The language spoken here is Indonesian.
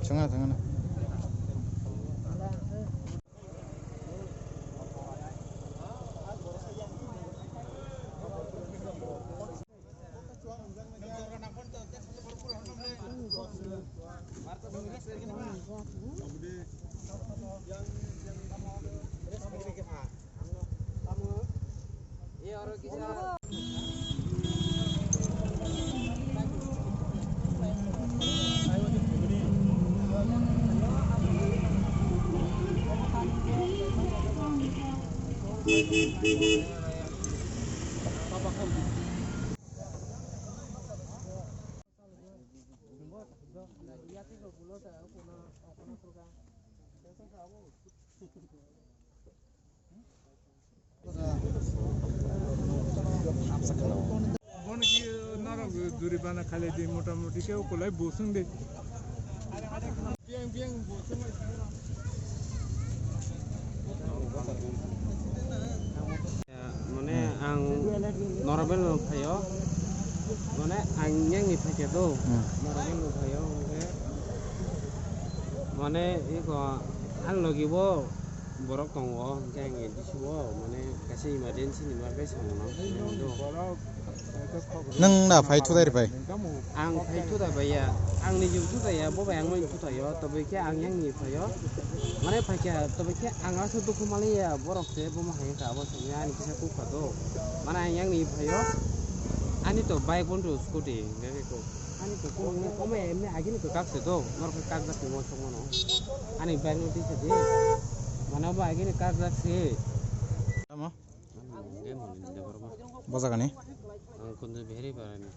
정아 정아. दूरी बना खाले दे मोटा मोटी के को लाई बोसुं दे बियां बियां बोसुं माने आं नरबेल फायो माने आं यांगनि फाके दो नरबेल फायो माने एको आं लगिबो borok tongo jang edisibo mane kasi emergency ni marbe sangno nang na phai thu dai bai ang phai thu da baya ang ni ju thu da ya bo bang moi thu tayo tobe ke ang yang ni phayo mane phai ke tobe ke ang asu dukhu mali ya borok se bo ma hai ka bo samya ni kisa ku khado mane ang yang ni phayo ani to bike bondu scooty ngake ko ani to ko ne ko me emne agi ni ko kak se do nor ko kak da ti mo songo no ani bike ni ti se de mana ba gini kagak sih sama baza kani kuntu beri barani